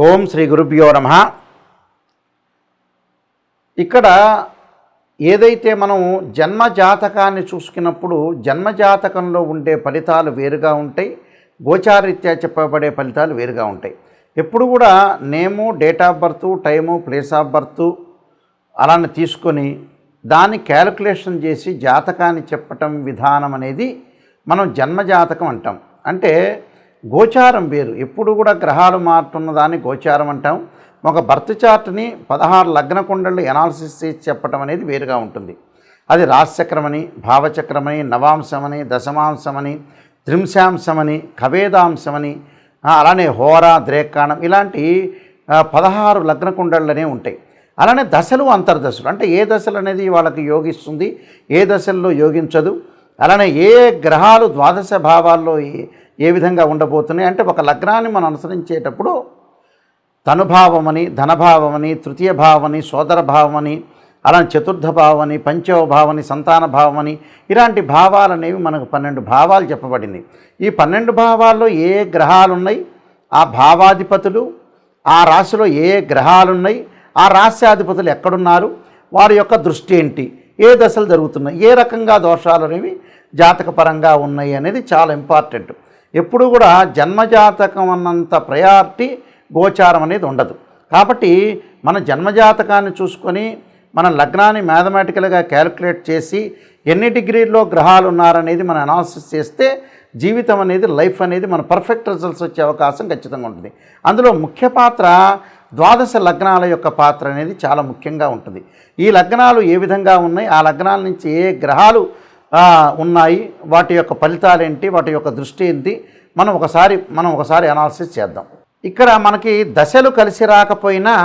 ఓం శ్రీ గురుభ్యో నమః. ఇక్కడ ఏదైతే మనం జన్మజాతకాన్ని చూసుకున్నప్పుడు జన్మజాతకంలో ఉండే ఫలితాలు వేరుగా ఉంటాయి, గోచారీత్యా చెప్పబడే ఫలితాలు వేరుగా ఉంటాయి. ఎప్పుడు కూడా నేము, date of birth, time, place of birth అలానే తీసుకొని దాన్ని క్యాలిక్యులేషన్ చేసి జాతకాన్ని చెప్పటం విధానం అనేది మనం జన్మజాతకం అంటాం. అంటే గోచారం వేరు. ఎప్పుడు కూడా గ్రహాలు మారుతున్న దాన్ని గోచారం అంటాం. ఒక బర్త్ చార్ట్ని 16 లగ్న కుండళ్ళు ఎనాలిసిస్ చేసి చెప్పటం అనేది వేరుగా ఉంటుంది. అది రాశిచక్రమని, భావచక్రమని, నవాంశమని, దశమాంశమని, త్రింశాంశమని, కవేదాంశమని, అలానే హోరా, ద్రేకాణం ఇలాంటి 16 లగ్న కుండళ్ళనే ఉంటాయి. అలానే దశలు, అంతర్దశలు అంటే ఏ దశలు అనేది వాళ్ళకి యోగిస్తుంది, ఏ దశల్లో యోగించదు. అలానే ఏ గ్రహాలు ద్వాదశ భావాల్లో ఏ విధంగా ఉండబోతున్నాయి అంటే ఒక లగ్నాన్ని మనం అనుసరించేటప్పుడు తనుభావమని, ధనభావమని, తృతీయ భావమని, సోదర భావమని, అలానే చతుర్థ భావమని, పంచమ భావమని, సంతాన భావమని ఇలాంటి భావాలు అనేవి మనకు 12 భావాలు చెప్పబడింది. ఈ 12 భావాల్లో ఏ గ్రహాలు ఉన్నాయి, ఆ భావాధిపతులు, ఆ రాశిలో ఏ గ్రహాలు ఉన్నాయి, ఆ రాశ్యాధిపతులు ఎక్కడున్నారు, వారి యొక్క దృష్టి ఏంటి, ఏ దశలు జరుగుతున్నాయి, ఏ రకంగా దోషాలు అనేవి జాతకపరంగా ఉన్నాయి అనేది చాలా ఇంపార్టెంట్. ఎప్పుడు కూడా జన్మజాతకం అన్నంత ప్రయారిటీ గోచారం అనేది ఉండదు. కాబట్టి మన జన్మజాతకాన్ని చూసుకొని మన లగ్నాన్ని మ్యాథమెటికల్గా క్యాలిక్యులేట్ చేసి ఎన్ని డిగ్రీల్లో గ్రహాలు ఉన్నారనేది మనం అనాలిసిస్ చేస్తే జీవితం అనేది, లైఫ్ అనేది మన పర్ఫెక్ట్ రిజల్ట్స్ వచ్చే అవకాశం ఖచ్చితంగా ఉంటుంది. అందులో ముఖ్య పాత్ర ద్వాదశ లగ్నాల యొక్క పాత్ర అనేది చాలా ముఖ్యంగా ఉంటుంది. ఈ లగ్నాలు ఏ విధంగా ఉన్నాయి, ఆ లగ్నాల నుంచి ఏ గ్రహాలు ఉన్నాయి, వాటి యొక్క ఫలితాలు ఏంటి, వాటి యొక్క దృష్టి ఏంటి, మనం ఒకసారి అనాలిసిస్ చేద్దాం. ఇక్కడ మనకి దశలు కలిసి రాకపోయినా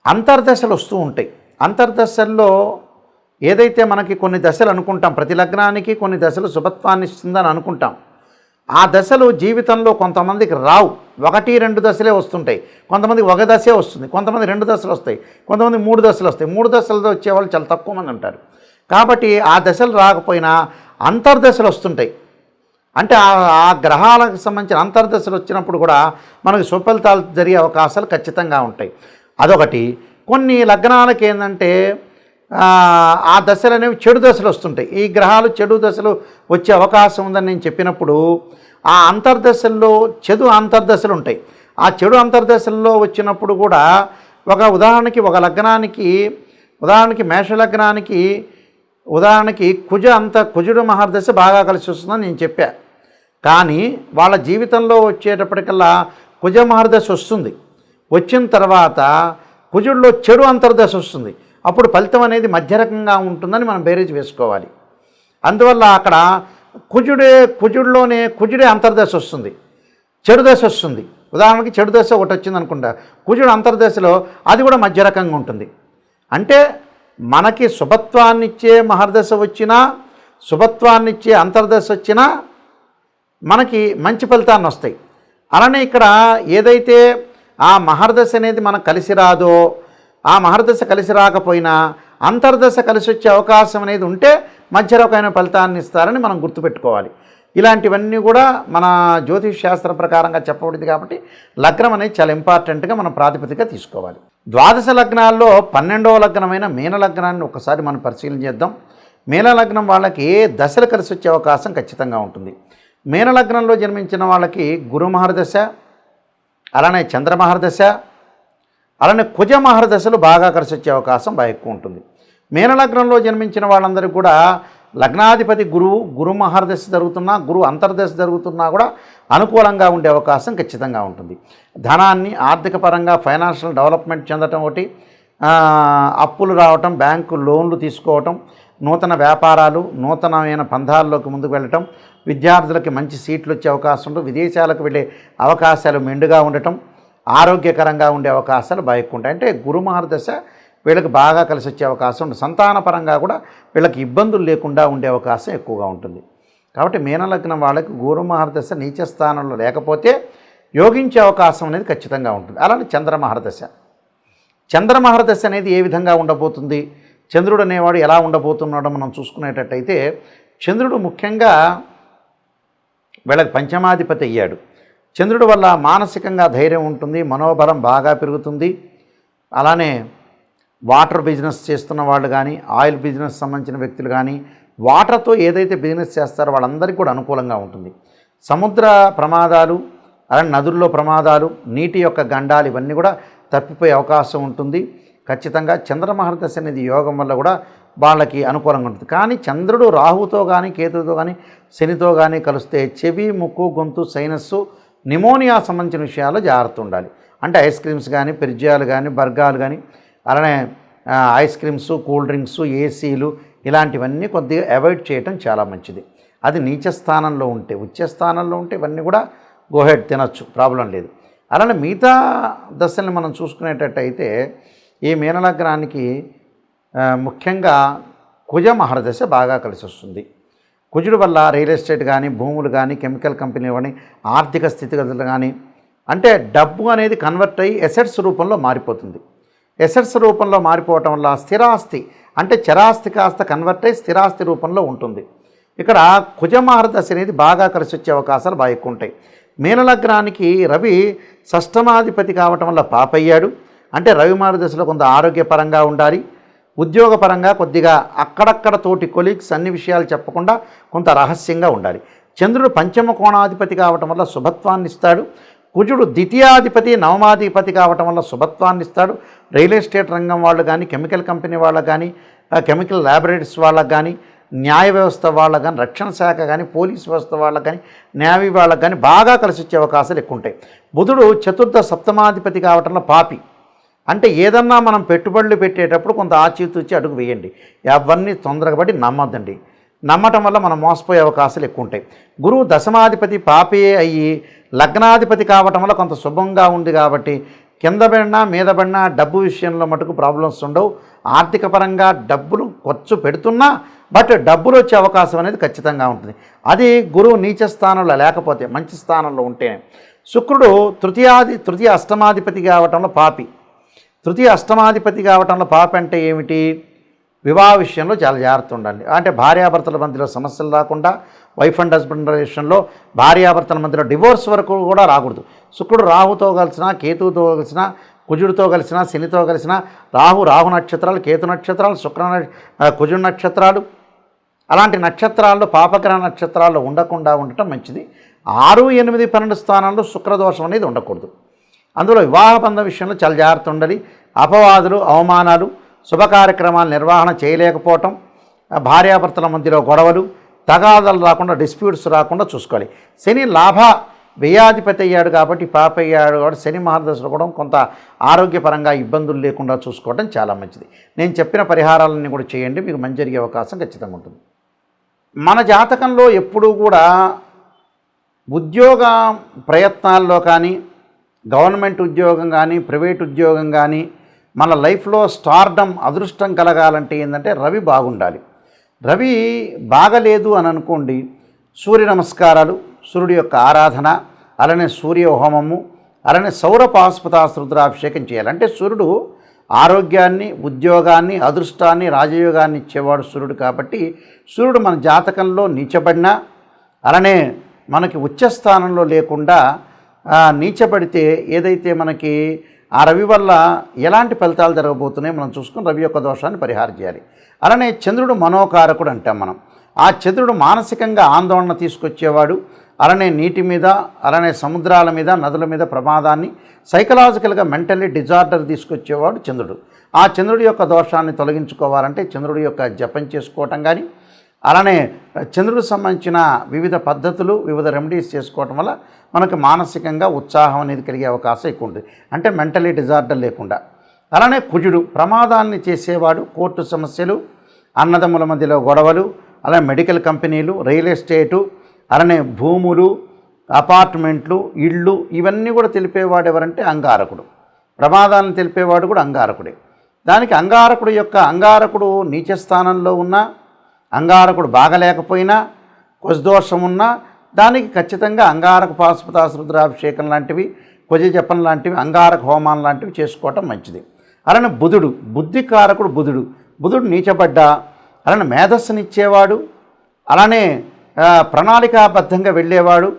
అంతర్దశలు వస్తూ ఉంటాయి. అంతర్దశల్లో ఏదైతే మనకి కొన్ని దశలు అనుకుంటాం, ప్రతి లగ్నానికి కొన్ని దశలు శుభత్వాన్ని ఇస్తుందని అనుకుంటాం. ఆ దశలు జీవితంలో కొంతమందికి రావు, 1-2 దశలే వస్తుంటాయి. కొంతమందికి ఒక దశే వస్తుంది, కొంతమంది 2 దశలు వస్తాయి, కొంతమంది 3 దశలు వస్తాయి. 3 దశలతో వచ్చేవాళ్ళు చాలా తక్కువ మంది ఉంటారు. కాబట్టి ఆ దశలు రాకపోయినా అంతర్దశలు వస్తుంటాయి. అంటే ఆ గ్రహాలకు సంబంధించిన అంతర్దశలు వచ్చినప్పుడు కూడా మనకు సుఫలితాలు జరిగే అవకాశాలు ఖచ్చితంగా ఉంటాయి. అదొకటి. కొన్ని లగ్నాలకి ఏంటంటే ఆ దశలు అనేవి చెడు దశలు వస్తుంటాయి. ఈ గ్రహాలు చెడు దశలు వచ్చే అవకాశం ఉందని నేను చెప్పినప్పుడు ఆ అంతర్దశల్లో చెడు అంతర్దశలు ఉంటాయి. ఆ చెడు అంతర్దశల్లో వచ్చినప్పుడు కూడా ఒక లగ్నానికి మేషలగ్నానికి ఉదాహరణకి కుజుడు మహర్దశ బాగా కలిసి వస్తుందని నేను చెప్పా. కానీ వాళ్ళ జీవితంలో వచ్చేటప్పటికల్లా కుజ మహర్దశ వస్తుంది. వచ్చిన తర్వాత కుజుడిలో చెడు అంతర్దశ వస్తుంది. అప్పుడు ఫలితం అనేది మధ్య రకంగా ఉంటుందని మనం బేరీజ్ వేసుకోవాలి. అందువల్ల అక్కడ కుజుడే అంతర్దశ వస్తుంది, చెడు దశ వస్తుంది. ఉదాహరణకి చెడు దశ ఒకటి వచ్చింది అనుకుంటా, కుజుడు అంతర్దశలో అది కూడా మధ్య రకంగా ఉంటుంది. అంటే మనకి శుభత్వాన్నిచ్చే మహర్దశ వచ్చినా, శుభత్వాన్నిచ్చే అంతర్దశ వచ్చినా మనకి మంచి ఫలితాన్ని వస్తాయి. అలానే ఇక్కడ ఏదైతే ఆ మహర్దశ అనేది మనకు కలిసి రాదో, ఆ మహర్దశ కలిసి రాకపోయినా అంతర్దశ కలిసి వచ్చే అవకాశం అనేది ఉంటే మధ్య రకమైన ఫలితాన్ని ఇస్తారని మనం గుర్తుపెట్టుకోవాలి. ఇలాంటివన్నీ కూడా మన జ్యోతిష్ శాస్త్ర ప్రకారంగా చెప్పబడింది. కాబట్టి లగ్నం అనేది చాలా ఇంపార్టెంట్గా మనం ప్రాతిపదికగా తీసుకోవాలి. ద్వాదశ లగ్నాల్లో 12వ లగ్నమైన మీన లగ్నాన్ని ఒకసారి మనం పరిశీలన చేద్దాం. మీన లగ్నం వాళ్ళకి ఏ దశలు కలిసి వచ్చే అవకాశం ఖచ్చితంగా ఉంటుంది. మీన లగ్నంలో జన్మించిన వాళ్ళకి గురు మహర్దశ, అలానే చంద్ర మహర్దశ, అలానే కుజ మహర్దశలు బాగా కలిసి వచ్చే అవకాశం బాగా ఎక్కువ ఉంటుంది. మీన లగ్నంలో జన్మించిన వాళ్ళందరికీ కూడా లగ్నాధిపతి గురు మహర్దశ జరుగుతున్నా, గురు అంతర్దశ జరుగుతున్నా కూడా అనుకూలంగా ఉండే అవకాశం ఖచ్చితంగా ఉంటుంది. ధనాన్ని ఆర్థిక పరంగా ఫైనాన్షియల్ డెవలప్మెంట్ చెందటం ఒకటి, అప్పులు రావటం, బ్యాంకు లోన్లు తీసుకోవటం, నూతన వ్యాపారాలు, నూతనమైన పంథాల్లోకి ముందుకు వెళ్ళటం, విద్యార్థులకి మంచి సీట్లు వచ్చే అవకాశం ఉంటుంది, విదేశాలకు వెళ్ళే అవకాశాలు మెండుగా ఉండటం, ఆరోగ్యకరంగా ఉండే అవకాశాలు బాగా ఎక్కువ ఉంటాయి. అంటే గురు మహర్దశ వీళ్ళకి బాగా కలిసి వచ్చే అవకాశం ఉంటుంది. సంతానపరంగా కూడా వీళ్ళకి ఇబ్బందులు లేకుండా ఉండే అవకాశం ఎక్కువగా ఉంటుంది. కాబట్టి మీనలగ్నం వాళ్ళకి గురు మహర్దశ నీచ స్థానంలో లేకపోతే యోగించే అవకాశం అనేది ఖచ్చితంగా ఉంటుంది. అలానే చంద్ర మహర్దశ అనేది ఏ విధంగా ఉండబోతుంది, చంద్రుడు అనేవాడు ఎలా ఉండబోతున్నాడో మనం చూసుకునేటట్టయితే చంద్రుడు ముఖ్యంగా వీళ్ళకి పంచమాధిపతి అయ్యాడు. చంద్రుడి వల్ల మానసికంగా ధైర్యం ఉంటుంది, మనోబలం బాగా పెరుగుతుంది. అలానే వాటర్ బిజినెస్ చేస్తున్న వాళ్ళు కానీ, ఆయిల్ బిజినెస్ సంబంధించిన వ్యక్తులు కానీ, వాటర్తో ఏదైతే బిజినెస్ చేస్తారో వాళ్ళందరికీ కూడా అనుకూలంగా ఉంటుంది. సముద్ర ప్రమాదాలు, అలానే నదుల్లో ప్రమాదాలు, నీటి యొక్క గండాలు ఇవన్నీ కూడా తప్పిపోయే అవకాశం ఉంటుంది. ఖచ్చితంగా చంద్రమహర్దశ అనేది యోగం వల్ల కూడా వాళ్ళకి అనుకూలంగా ఉంటుంది. కానీ చంద్రుడు రాహుతో కానీ, కేతువుతో కానీ, శనితో కానీ కలిస్తే చెవి, ముక్కు, గొంతు, సైనస్సు, నిమోనియా సంబంధించిన విషయాల్లో జాగ్రత్త ఉండాలి. అంటే ఐస్ క్రీమ్స్ కానీ, పిజ్జాలు కానీ, బర్గాలు కానీ, అలానే ఐస్ క్రీమ్స్, కూల్ డ్రింక్స్, ఏసీలు ఇలాంటివన్నీ కొద్దిగా అవాయిడ్ చేయటం చాలా మంచిది. అది నీచ స్థానంలో ఉంటే, ఉచ్చ స్థానంలో ఉంటే ఇవన్నీ కూడా గోహెడ్ తినచ్చు, ప్రాబ్లం లేదు. అలానే మిగతా దశల్ని మనం చూసుకునేటట్టయితే ఈ మీనలగ్నానికి ముఖ్యంగా కుజ మహర్దశ బాగా కలిసి వస్తుంది. కుజుడు వల్ల రియల్ ఎస్టేట్ కానీ, భూములు కానీ, కెమికల్ కంపెనీలు కానీ, ఆర్థిక స్థితిగతులు కానీ, అంటే డబ్బు అనేది కన్వర్ట్ అయ్యి ఎసెట్స్ రూపంలో మారిపోతుంది. ఎసెట్స్ రూపంలో మారిపోవటం వల్ల స్థిరాస్తి అంటే చరాస్తి కాస్త కన్వర్ట్ అయ్యి స్థిరాస్తి రూపంలో ఉంటుంది. ఇక్కడ కుజమహర్దశ అనేది బాగా కలిసి వచ్చే అవకాశాలు బాగా ఎక్కువ ఉంటాయి. మీనలగ్నానికి రవి షష్టమాధిపతి కావటం వల్ల పాపయ్యాడు. అంటే రవి మహర్దశలో కొంత ఆరోగ్యపరంగా ఉండాలి, ఉద్యోగపరంగా కొద్దిగా అక్కడక్కడ తోటి కొలీగ్స్ అన్ని విషయాలు చెప్పకుండా కొంత రహస్యంగా ఉండాలి. చంద్రుడు పంచమ కోణాధిపతి కావటం వల్ల శుభత్వాన్ని ఇస్తాడు. కుజుడు ద్వితీయాధిపతి నవమాధిపతి కావటం వల్ల శుభత్వాన్ని ఇస్తాడు. రియల్ ఎస్టేట్ రంగం వాళ్ళు కానీ, కెమికల్ కంపెనీ వాళ్ళకు కానీ, కెమికల్ ల్యాబొరేటరీస్ వాళ్ళకు కానీ, న్యాయ వ్యవస్థ వాళ్ళకు కానీ, రక్షణ శాఖ కానీ, పోలీస్ వ్యవస్థ వాళ్ళకు కానీ, నేవీ వాళ్ళకు కానీ బాగా కలిసి వచ్చే అవకాశాలు ఎక్కువ ఉంటాయి. బుధుడు చతుర్థ సప్తమాధిపతి కావటంలో పాపి. అంటే ఏదన్నా మనం పెట్టుబడులు పెట్టేటప్పుడు కొంత ఆచితూచి అడుగు వేయండి. అవన్నీ తొందరగా పడి నమ్మొద్దండి. నమ్మటం వల్ల మనం మోసపోయే అవకాశాలు ఎక్కువ ఉంటాయి. గురువు దశమాధిపతి పాపే అయ్యి లగ్నాధిపతి కావటం వల్ల కొంత శుభంగా ఉంది కాబట్టి కింద పడినా మీద పడినా డబ్బు విషయంలో మటుకు ప్రాబ్లమ్స్ ఉండవు. ఆర్థిక పరంగా డబ్బులు ఖర్చు పెడుతున్నా బట్ డబ్బులు వచ్చే అవకాశం అనేది ఖచ్చితంగా ఉంటుంది. అది గురువు నీచ స్థానంలో లేకపోతే, మంచి స్థానంలో ఉంటేనే. శుక్రుడు తృతీయ అష్టమాధిపతి కావటంలో పాపి. తృతీయ అష్టమాధిపతి కావటంలో పాపి అంటే ఏమిటి? వివాహ విషయంలో చాలా జాగ్రత్త ఉండాలి. అంటే భార్యాభర్తల మధ్యలో సమస్యలు రాకుండా, వైఫ్ అండ్ హస్బెండ్ రిలేషన్లో భార్యాభర్తల మధ్యలో డివోర్స్ వరకు కూడా రాకూడదు. శుక్రుడు రాహుతో కలిసినా, కేతువుతో కలిసినా, కుజుడితో కలిసినా, శనితో కలిసినా, రాహు నక్షత్రాలు, కేతు నక్షత్రాలు, కుజుడు నక్షత్రాలు, అలాంటి నక్షత్రాల్లో పాపగ్రహ నక్షత్రాల్లో ఉండకుండా ఉండటం మంచిది. 6, 8, 12 స్థానాల్లో శుక్రదోషం అనేది ఉండకూడదు. అందులో వివాహ బంధం విషయంలో చాలా జాగ్రత్త ఉండాలి. అపవాదులు, అవమానాలు, శుభ కార్యక్రమాల నిర్వహణ చేయలేకపోవటం, భార్యాభర్తల మధ్యలో గొడవలు, తగాదాలు రాకుండా, డిస్ప్యూట్స్ రాకుండా చూసుకోవాలి. శని లాభ వ్యయాధిపతి అయ్యాడు కాబట్టి పాప అయ్యాడు కాబట్టి శని మహర్దశలో కూడా కొంత ఆరోగ్యపరంగా ఇబ్బందులు లేకుండా చూసుకోవడం చాలా మంచిది. నేను చెప్పిన పరిహారాలన్నీ కూడా చేయండి, మీకు మంచి జరిగే అవకాశం ఖచ్చితంగా ఉంటుంది. మన జాతకంలో ఎప్పుడూ కూడా ఉద్యోగ ప్రయత్నాల్లో కానీ, గవర్నమెంట్ ఉద్యోగం కానీ, ప్రైవేట్ ఉద్యోగం కానీ, మన లైఫ్లో స్టార్డమ్ అదృష్టం కలగాలంటే ఏంటంటే రవి బాగుండాలి. రవి బాగలేదు అని అనుకోండి, సూర్య నమస్కారాలు, సూర్యుడి యొక్క ఆరాధన, అలానే సూర్య హోమము, అలానే సౌరపాశుపతాస్త్ర రుద్రాభిషేకం చేయాలి. అంటే సూర్యుడు ఆరోగ్యాన్ని, ఉద్యోగాన్ని, అదృష్టాన్ని, రాజయోగాన్ని ఇచ్చేవాడు సూర్యుడు. కాబట్టి సూర్యుడు మన జాతకంలో నీచబడినా, అలానే మనకి ఉచ్చస్థానంలో లేకుండా నీచబడితే ఏదైతే మనకి ఆ రవి వల్ల ఎలాంటి ఫలితాలు జరగబోతున్నాయో మనం చూసుకుని రవి యొక్క దోషాన్ని పరిహారం చేయాలి. అలానే చంద్రుడు మనోకారకుడు అంటాం మనం. ఆ చంద్రుడు మానసికంగా ఆందోళన తీసుకొచ్చేవాడు. అలానే నీటి మీద, అలానే సముద్రాల మీద, నదుల మీద ప్రమాదాన్ని, సైకలాజికల్గా మెంటల్లీ డిజార్డర్ తీసుకొచ్చేవాడు చంద్రుడు. ఆ చంద్రుడి యొక్క దోషాన్ని తొలగించుకోవాలంటే చంద్రుడి యొక్క జపం చేసుకోవటం కానీ, అలానే చంద్రుడికి సంబంధించిన వివిధ పద్ధతులు, వివిధ రెమెడీస్ చేసుకోవటం వల్ల మనకు మానసికంగా ఉత్సాహం అనేది కలిగే అవకాశం ఎక్కువ ఉంటుంది. అంటే మెంటలీ డిజార్డర్ లేకుండా. అలానే కుజుడు ప్రమాదాన్ని చేసేవాడు. కోర్టు సమస్యలు, అన్నదమ్ముల మధ్యలో గొడవలు, అలానే మెడికల్ కంపెనీలు, రియల్ ఎస్టేటు, అలానే భూములు, అపార్ట్మెంట్లు, ఇళ్ళు ఇవన్నీ కూడా తెలిపేవాడు ఎవరంటే అంగారకుడు. ప్రమాదాలను తెలిపేవాడు కూడా అంగారకుడే. దానికి అంగారకుడు నీచ స్థానంలో ఉన్న, అంగారకుడు బాగలేకపోయినా, కుజదోషం ఉన్నా దానికి ఖచ్చితంగా అంగారక పాశుపతాస్త్ర రుద్రాభిషేకం లాంటివి, కుజ జపం లాంటివి, అంగారక హోమాలు లాంటివి చేసుకోవటం మంచిది. అలానే బుధుడు, బుద్ధికారకుడు బుధుడు నీచబడ్డా, అలానే మేధస్సునిచ్చేవాడు, అలానే ప్రణాళికాబద్ధంగా వెళ్ళేవాడు,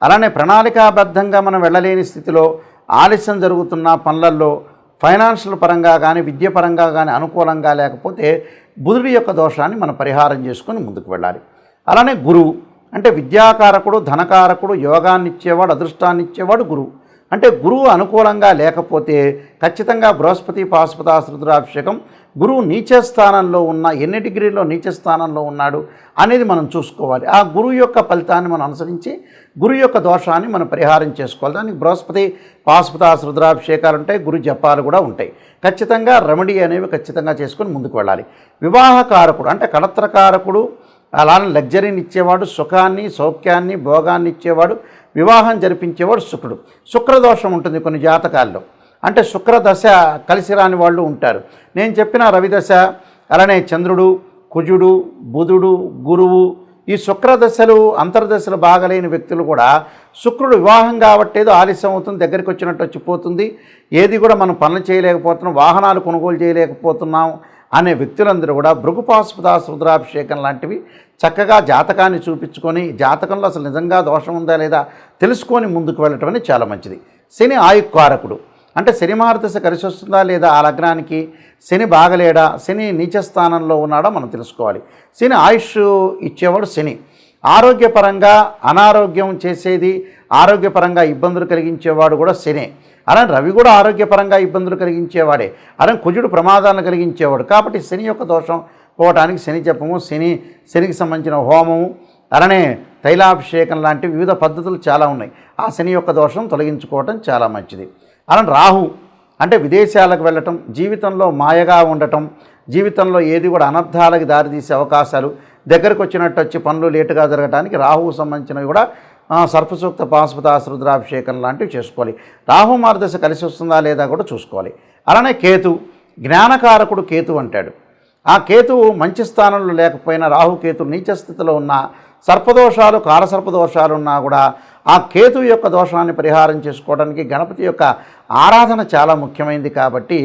అలానే ప్రణాళికాబద్ధంగా మనం వెళ్ళలేని స్థితిలో ఆలస్యం జరుగుతున్న పనులలో ఫైనాన్షియల్ పరంగా కానీ విద్య పరంగా కానీ అనుకూలంగా లేకపోతే బుధుడి యొక్క దోషాన్ని మనం పరిహారం చేసుకొని ముందుకు వెళ్ళాలి. అలానే గురువు అంటే విద్యాకారకుడు, ధనకారకుడు, యోగాన్ని ఇచ్చేవాడు, అదృష్టాన్ని ఇచ్చేవాడు గురువు. అంటే గురువు అనుకూలంగా లేకపోతే ఖచ్చితంగా బృహస్పతి పాశుపతాశ్రుద్రాభిషేకం. గురువు నీచ స్థానంలో ఉన్న ఎన్ని డిగ్రీలో నీచ స్థానంలో ఉన్నాడు అనేది మనం చూసుకోవాలి. ఆ గురువు యొక్క ఫలితాన్ని మనం అనుసరించి గురువు యొక్క దోషాన్ని మనం పరిహారం చేసుకోవాలి. దానికి బృహస్పతి పాశుపతాశ్రుద్రాభిషేకాలు ఉంటాయి, గురు జపాలు కూడా ఉంటాయి. ఖచ్చితంగా రెమెడీ అనేవి ఖచ్చితంగా చేసుకొని ముందుకు వెళ్ళాలి. వివాహకారకుడు అంటే కళత్రకారకుడు, అలానే లగ్జరీని ఇచ్చేవాడు, సుఖాన్ని సౌఖ్యాన్ని భోగాన్ని ఇచ్చేవాడు, వివాహం జరిపించేవాడు శుక్రుడు. శుక్రదోషం ఉంటుంది కొన్ని జాతకాల్లో. అంటే శుక్రదశ కలిసి రాని వాళ్ళు ఉంటారు. నేను చెప్పిన రవిదశ, అలానే చంద్రుడు, కుజుడు, బుధుడు, గురువు, ఈ శుక్రదశలు అంతర్దశలు బాగలేని వ్యక్తులు కూడా శుక్రుడు వివాహం కాబట్టేదో ఆలస్యం అవుతుంది, దగ్గరికి వచ్చినట్టు వచ్చిపోతుంది, ఏది కూడా మనం పనులు చేయలేకపోతున్నాం, వాహనాలు కొనుగోలు చేయలేకపోతున్నాం అనే వ్యక్తులందరూ కూడా భృగుపాశుపతాశ్రుద్రాభిషేకం లాంటివి చక్కగా జాతకాన్ని చూపించుకొని జాతకంలో అసలు నిజంగా దోషం ఉందా లేదా తెలుసుకొని ముందుకు వెళ్ళటం అనేది చాలా మంచిది. శని ఆయుక్కారకుడు అంటే శని మహర్దశ కలిసి వస్తుందా లేదా, ఆ లగ్నానికి శని బాగలేడా, శని నీచ స్థానంలో ఉన్నాడా మనం తెలుసుకోవాలి. శని ఆయుష్ ఇచ్చేవాడు శని. ఆరోగ్యపరంగా అనారోగ్యం చేసేది, ఆరోగ్యపరంగా ఇబ్బందులు కలిగించేవాడు కూడా శనే. అలానే రవి కూడా ఆరోగ్యపరంగా ఇబ్బందులు కలిగించేవాడే. అలానే కుజుడు ప్రమాదాలను కలిగించేవాడు. కాబట్టి శని యొక్క దోషం పోవటానికి శని జపము, శనికి సంబంధించిన హోమము, అలానే తైలాభిషేకం లాంటి వివిధ పద్ధతులు చాలా ఉన్నాయి. ఆ శని యొక్క దోషం తొలగించుకోవటం చాలా మంచిది. అలానే రాహు అంటే విదేశాలకు వెళ్ళటం, జీవితంలో మాయగా ఉండటం, జీవితంలో ఏది కూడా అనర్థాలకు దారితీసే అవకాశాలు, దగ్గరకు వచ్చినట్టు వచ్చి పనులు లేటుగా జరగడానికి రాహువు సంబంధించినవి కూడా సర్పసూక్త పాశుపతాశ్రుద్రాభిషేకం లాంటివి చేసుకోవాలి. రాహు మార్గదశ కలిసి వస్తుందా లేదా కూడా చూసుకోవాలి. అలానే కేతు జ్ఞానకారకుడు కేతు అంటాడు. ఆ కేతువు మంచి స్థానంలో లేకపోయినా రాహుకేతు నీచ స్థితిలో ఉన్న సర్పదోషాలు, కాలసర్పదోషాలు ఉన్నా కూడా ఆ కేతువు యొక్క దోషాన్ని పరిహారం చేసుకోవడానికి గణపతి యొక్క ఆరాధన చాలా ముఖ్యమైనది. కాబట్టి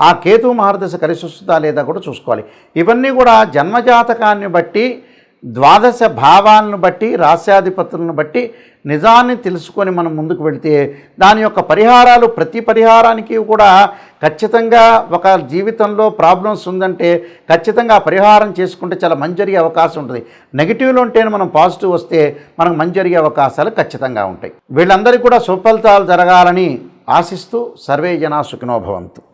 ఆ కేతువు మహర్దశ కలిసి వస్తుందా లేదా కూడా చూసుకోవాలి. ఇవన్నీ కూడా జన్మజాతకాన్ని బట్టి, ద్వాదశ భావాలను బట్టి, రాశ్యాధిపతులను బట్టి నిజాన్ని తెలుసుకొని మనం ముందుకు వెళితే దాని యొక్క పరిహారాలు ప్రతి పరిహారానికి కూడా ఖచ్చితంగా ఒక జీవితంలో ప్రాబ్లమ్స్ ఉందంటే ఖచ్చితంగా పరిహారం చేసుకుంటే చాలా మంచి జరిగే అవకాశం ఉంటుంది. నెగిటివ్లో ఉంటేనే మనం పాజిటివ్ వస్తే మనకు మంచి జరిగే అవకాశాలు ఖచ్చితంగా ఉంటాయి. వీళ్ళందరికీ కూడా సుఫలితాలు జరగాలని ఆశిస్తూ సర్వే జనా సుఖినో భవంతు.